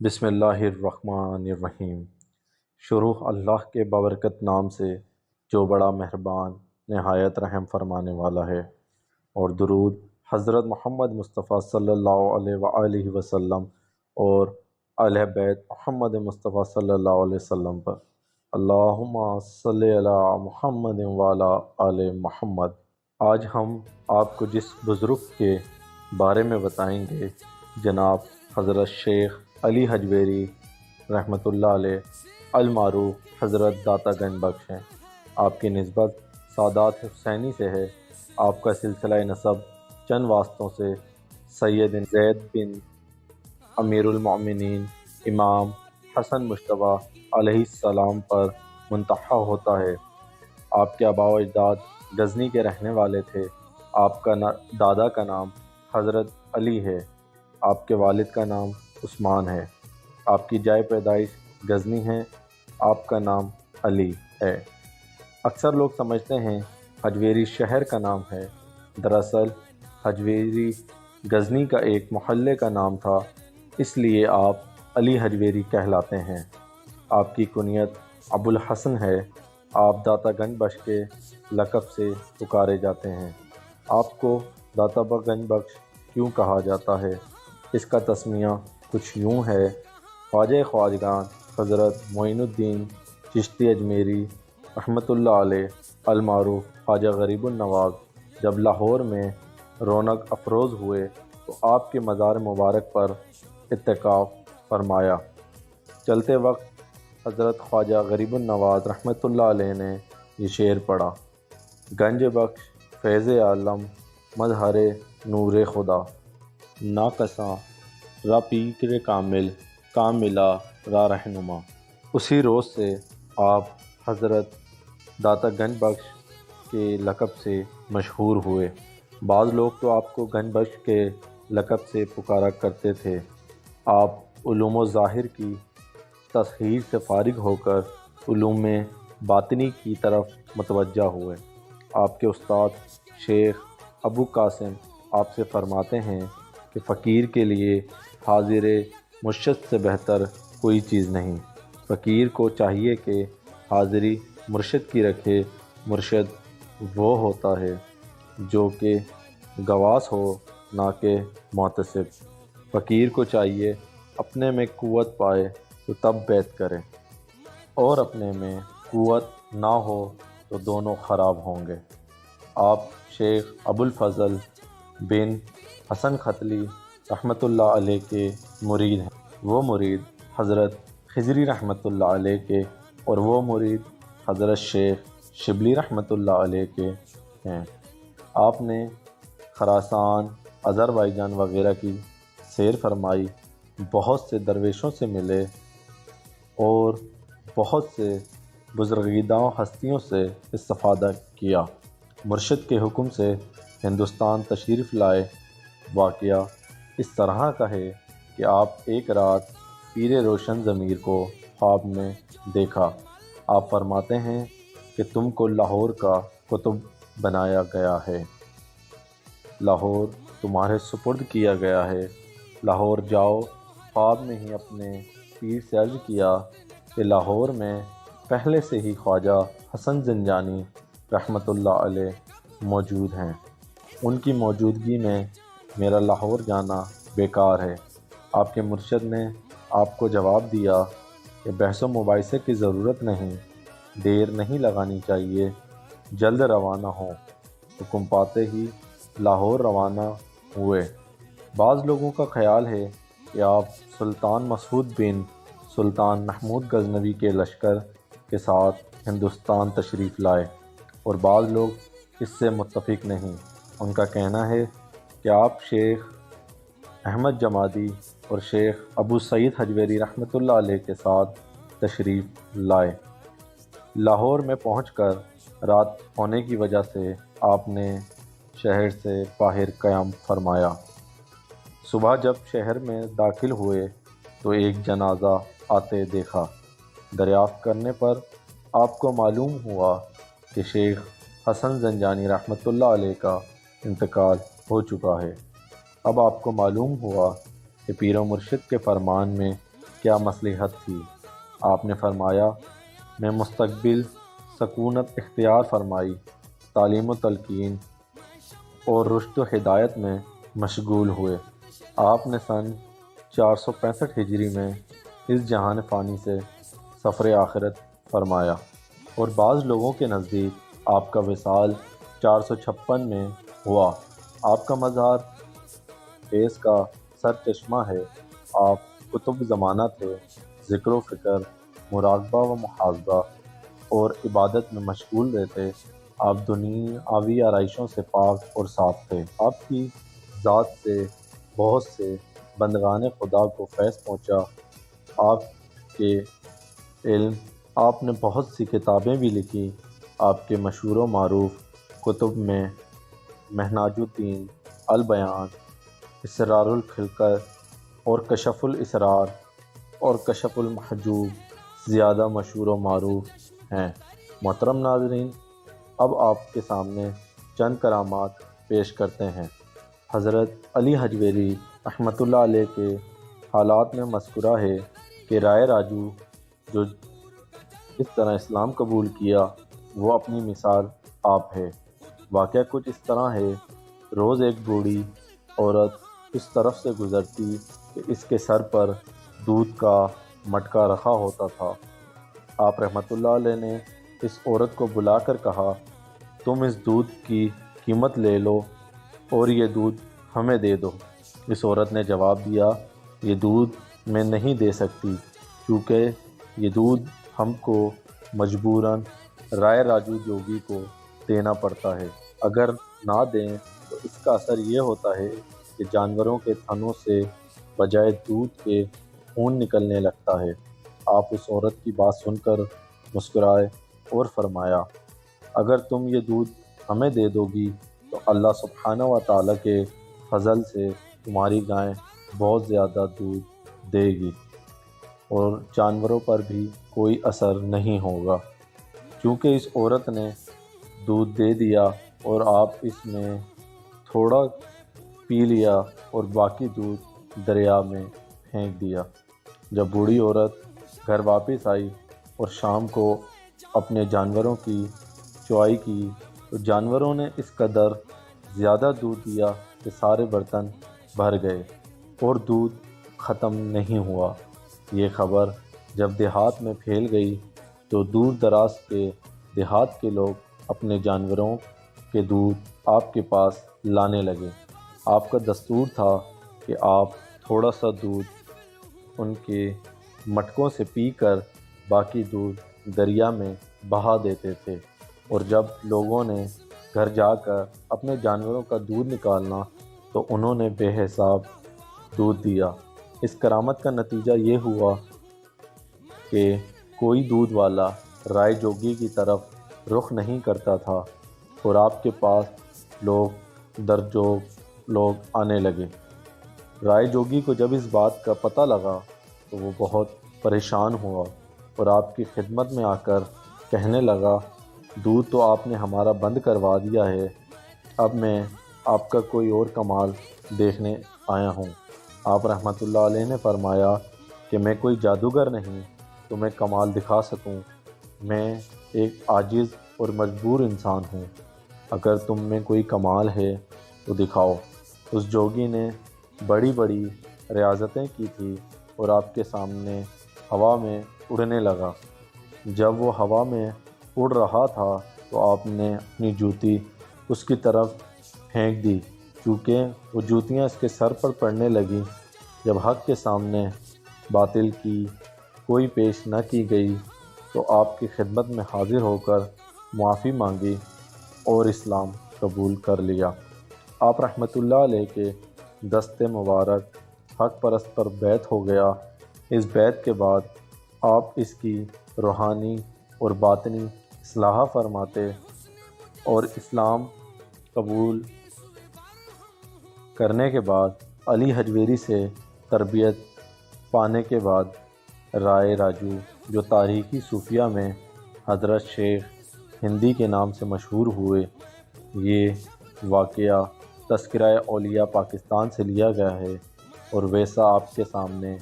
بسم اللہ الرحمن الرحیم۔ شروع اللہ کے بابرکت نام سے جو بڑا مہربان نہایت رحم فرمانے والا ہے، اور درود حضرت محمد مصطفیٰ صلی اللہ علیہ وآلہ وسلم اور اہل بیت محمد مصطفیٰ صلی اللہ علیہ وسلم پر۔ اللہم صلی علی محمد وعلی آل محمد۔ آج ہم آپ کو جس بزرگ کے بارے میں بتائیں گے جناب حضرت شیخ علی حجویری رحمۃ اللہ علیہ المعروف حضرت داتا گنج بخش ہیں۔ آپ کی نسبت سادات حسینی سے ہے۔ آپ کا سلسلہ نسب چند واسطوں سے سید زید بن امیر المؤمنین امام حسن مجتبیٰ علیہ السلام پر منتہی ہوتا ہے۔ آپ کے آباء و اجداد غزنی کے رہنے والے تھے۔ آپ کا دادا کا نام حضرت علی ہے۔ آپ کے والد کا نام عثمان ہے۔ آپ کی جائے پیدائش غزنی ہے۔ آپ کا نام علی ہے۔ اکثر لوگ سمجھتے ہیں حجویری شہر کا نام ہے، دراصل حجویری غزنی کا ایک محلے کا نام تھا، اس لیے آپ علی حجویری کہلاتے ہیں۔ آپ کی کنیت ابو الحسن ہے۔ آپ داتا گنج بخش کے لقب سے پکارے جاتے ہیں۔ آپ کو داتا گنج بخش کیوں کہا جاتا ہے؟ اس کا تسمیہ کچھ یوں ہے۔ خواجہ خواجگان حضرت معین الدین چشتی اجمیری رحمۃ اللہ علیہ المعروف خواجہ غریب النواز جب لاہور میں رونق افروز ہوئے تو آپ کے مزار مبارک پر اعتکاف فرمایا۔ چلتے وقت حضرت خواجہ غریب النواز رحمۃ اللہ علیہ نے یہ شعر پڑھا: گنج بخش فیض عالم مظہر نور خدا، ناکساں را پیر کامل کاملہ را رہنما۔ اسی روز سے آپ حضرت داتا گنج بخش کے لقب سے مشہور ہوئے۔ بعض لوگ تو آپ کو گنج بخش کے لقب سے پکارا کرتے تھے۔ آپ علوم ظاہر کی تصحیح سے فارغ ہو کر علوم باطنی کی طرف متوجہ ہوئے۔ آپ کے استاد شیخ ابو قاسم آپ سے فرماتے ہیں کہ فقیر کے لیے حاضر مرشد سے بہتر کوئی چیز نہیں۔ فقیر کو چاہیے کہ حاضری مرشد کی رکھے۔ مرشد وہ ہوتا ہے جو کہ گواس ہو، نہ کہ محتسب۔ فقیر کو چاہیے اپنے میں قوت پائے تو تب بیعت کرے، اور اپنے میں قوت نہ ہو تو دونوں خراب ہوں گے۔ آپ شیخ ابو الفضل بن حسن ختلی رحمۃ اللہ علیہ کے مرید ہیں۔ وہ مرید حضرت خضری رحمۃ اللہ علیہ کے اور وہ مرید حضرت شیخ شبلی رحمۃ اللہ علیہ کے ہیں۔ آپ نے خراسان، آذربائیجان وغیرہ کی سیر فرمائی، بہت سے درویشوں سے ملے اور بہت سے بزرگیدہ ہستیوں سے استفادہ کیا۔ مرشد کے حکم سے ہندوستان تشریف لائے۔ واقعہ اس طرح کا ہے کہ آپ ایک رات پیر روشن ضمیر کو خواب میں دیکھا۔ آپ فرماتے ہیں کہ تم کو لاہور کا قطب بنایا گیا ہے، لاہور تمہارے سپرد کیا گیا ہے، لاہور جاؤ۔ خواب میں ہی اپنے پیر سے عرض کیا کہ لاہور میں پہلے سے ہی خواجہ حسن زنجانی رحمۃ اللہ علیہ موجود ہیں، ان کی موجودگی میں میرا لاہور جانا بیکار ہے۔ آپ کے مرشد نے آپ کو جواب دیا کہ بحث و مباحثے کی ضرورت نہیں، دیر نہیں لگانی چاہیے، جلد روانہ ہوں۔ حکم پاتے ہی لاہور روانہ ہوئے۔ بعض لوگوں کا خیال ہے کہ آپ سلطان مسعود بن سلطان محمود غزنوی کے لشکر کے ساتھ ہندوستان تشریف لائے، اور بعض لوگ اس سے متفق نہیں۔ ان کا کہنا ہے کہ آپ شیخ احمد جمادی اور شیخ ابو سعید حجویری رحمۃ اللہ علیہ کے ساتھ تشریف لائے۔ لاہور میں پہنچ کر رات ہونے کی وجہ سے آپ نے شہر سے باہر قیام فرمایا۔ صبح جب شہر میں داخل ہوئے تو ایک جنازہ آتے دیکھا۔ دریافت کرنے پر آپ کو معلوم ہوا کہ شیخ حسن زنجانی رحمۃ اللہ علیہ کا انتقال ہو چکا ہے۔ اب آپ کو معلوم ہوا کہ پیر و مرشد کے فرمان میں کیا مصلحت تھی؟ آپ نے فرمایا، میں مستقبل سکونت اختیار فرمائی، تعلیم و تلقین اور رشد و ہدایت میں مشغول ہوئے۔ آپ نے سن 465 ہجری میں اس جہان فانی سے سفر آخرت فرمایا، اور بعض لوگوں کے نزدیک آپ کا وصال 456 میں ہوا۔ آپ کا مزار فیض کا سر چشمہ ہے۔ آپ قطب زمانہ تھے، ذکر و فکر، مراقبہ و محاسبہ اور عبادت میں مشغول رہتے۔ آپ دنیاوی آرائشوں سے پاک اور صاف تھے۔ آپ کی ذات سے بہت سے بندگان خدا کو فیض پہنچا۔ آپ کے علم آپ نے بہت سی کتابیں بھی لکھی۔ آپ کے مشہور و معروف کتب میں منہاج الدین، البیان، اسرار الخلقہ اور کشف الاسرار اور کشف المحجوب زیادہ مشہور و معروف ہیں۔ محترم ناظرین، اب آپ کے سامنے چند کرامات پیش کرتے ہیں۔ حضرت علی حجویری رحمۃ اللہ علیہ کے حالات میں مذکورہ ہے کہ رائے راجو جو اس طرح اسلام قبول کیا، وہ اپنی مثال آپ ہے۔ واقعہ کچھ اس طرح ہے، روز ایک بوڑھی عورت اس طرف سے گزرتی کہ اس کے سر پر دودھ کا مٹکا رکھا ہوتا تھا۔ آپ رحمۃ اللہ علیہ نے اس عورت کو بلا کر کہا، تم اس دودھ کی قیمت لے لو اور یہ دودھ ہمیں دے دو۔ اس عورت نے جواب دیا، یہ دودھ میں نہیں دے سکتی، کیونکہ یہ دودھ ہم کو مجبوراً رائے راجو جوگی کو دینا پڑتا ہے۔ اگر نہ دیں تو اس کا اثر یہ ہوتا ہے کہ جانوروں کے تھنوں سے بجائے دودھ کے خون نکلنے لگتا ہے۔ آپ اس عورت کی بات سن کر مسکرائے اور فرمایا، اگر تم یہ دودھ ہمیں دے دو گی تو اللہ سبحانہ و تعالیٰ کے فضل سے تمہاری گائے بہت زیادہ دودھ دے گی اور جانوروں پر بھی کوئی اثر نہیں ہوگا۔ چونکہ اس عورت نے دودھ دے دیا اور آپ اس میں تھوڑا پی لیا اور باقی دودھ دریا میں پھینک دیا۔ جب بوڑھی عورت گھر واپس آئی اور شام کو اپنے جانوروں کی چوائی کی تو جانوروں نے اس قدر زیادہ دودھ دیا کہ سارے برتن بھر گئے اور دودھ ختم نہیں ہوا۔ یہ خبر جب دیہات میں پھیل گئی تو دور دراز کے دیہات کے لوگ اپنے جانوروں کے دودھ آپ کے پاس لانے لگے۔ آپ کا دستور تھا کہ آپ تھوڑا سا دودھ ان کے مٹکوں سے پی کر باقی دودھ دریا میں بہا دیتے تھے، اور جب لوگوں نے گھر جا کر اپنے جانوروں کا دودھ نکالنا تو انہوں نے بے حساب دودھ دیا۔ اس کرامت کا نتیجہ یہ ہوا کہ کوئی دودھ والا رائے جوگی کی طرف رخ نہیں کرتا تھا اور آپ کے پاس لوگ درجوگ لوگ آنے لگے۔ رائے جوگی کو جب اس بات کا پتہ لگا تو وہ بہت پریشان ہوا اور آپ کی خدمت میں آ کر کہنے لگا، دودھ تو آپ نے ہمارا بند کروا دیا ہے، اب میں آپ کا کوئی اور کمال دیکھنے آیا ہوں۔ آپ رحمۃ اللہ علیہ نے فرمایا کہ میں کوئی جادوگر نہیں تمہیں کمال دکھا سکوں، میں ایک عاجز اور مجبور انسان ہوں، اگر تم میں کوئی کمال ہے تو دکھاؤ۔ اس جوگی نے بڑی بڑی ریاضتیں کی تھی اور آپ کے سامنے ہوا میں اڑنے لگا۔ جب وہ ہوا میں اڑ رہا تھا تو آپ نے اپنی جوتی اس کی طرف پھینک دی، چونکہ وہ جوتیاں اس کے سر پر پڑنے لگیں۔ جب حق کے سامنے باطل کی کوئی پیش نہ کی گئی تو آپ کی خدمت میں حاضر ہو کر معافی مانگی اور اسلام قبول کر لیا۔ آپ رحمۃ اللہ علیہ کے دست مبارک حق پرست پر بیعت ہو گیا۔ اس بیعت کے بعد آپ اس کی روحانی اور باطنی اصلاح فرماتے اور اسلام قبول کرنے کے بعد علی حجویری سے تربیت پانے کے بعد رائے راجو جو تاریخی صوفیہ میں حضرت شیخ ہندی کے نام سے مشہور ہوئے، یہ واقعہ تذکرہ اولیاء پاکستان سے لیا گیا ہے اور ویسا آپ کے سامنے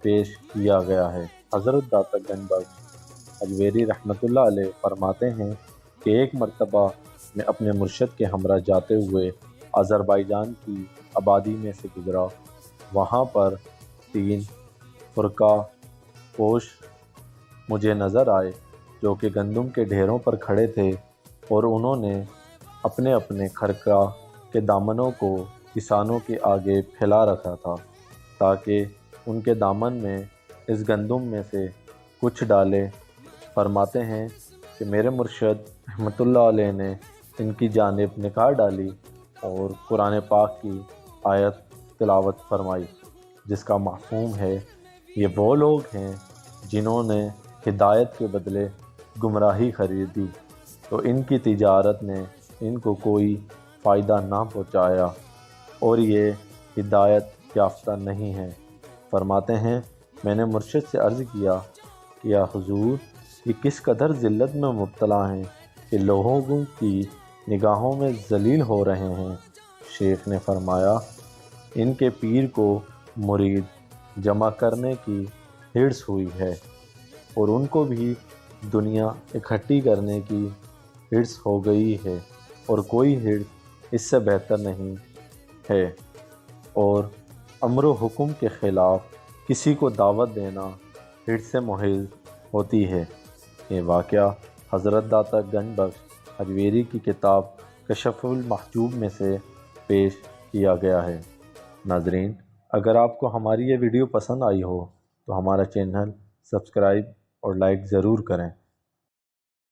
پیش کیا گیا ہے۔ حضرت داتا گنج بخش اجویری رحمۃ اللہ علیہ فرماتے ہیں کہ ایک مرتبہ میں اپنے مرشد کے ہمراہ جاتے ہوئے آذربائیجان کی آبادی میں سے گزرا۔ وہاں پر 3 فرقہ پوش مجھے نظر آئے جو کہ گندم کے ڈھیروں پر کھڑے تھے، اور انہوں نے اپنے اپنے خرقہ کے دامنوں کو کسانوں کے آگے پھیلا رکھا تھا تاکہ ان کے دامن میں اس گندم میں سے کچھ ڈالے۔ فرماتے ہیں کہ میرے مرشد رحمۃ اللہ علیہ نے ان کی جانب نگاہ ڈالی اور قرآن پاک کی آیت تلاوت فرمائی، جس کا مفہوم ہے یہ وہ لوگ ہیں جنہوں نے ہدایت کے بدلے گمراہی خریدی تو ان کی تجارت نے ان کو کوئی فائدہ نہ پہنچایا اور یہ ہدایت یافتہ نہیں ہیں۔ فرماتے ہیں میں نے مرشد سے عرض کیا کہ یا حضور، یہ کس قدر ذلت میں مبتلا ہیں کہ لوگوں کی نگاہوں میں ذلیل ہو رہے ہیں۔ شیخ نے فرمایا ان کے پیر کو مرید جمع کرنے کی ہرس ہوئی ہے اور ان کو بھی دنیا اکٹھی کرنے کی ہرس ہو گئی ہے، اور کوئی ہرس اس سے بہتر نہیں ہے، اور امر و حکم کے خلاف کسی کو دعوت دینا ہرس محض ہوتی ہے۔ یہ واقعہ حضرت داتا گنج بخش اجویری کی کتاب کشف المحجوب میں سے پیش کیا گیا ہے۔ ناظرین، اگر آپ کو ہماری یہ ویڈیو پسند آئی ہو تو ہمارا چینل سبسکرائب اور لائک ضرور کریں۔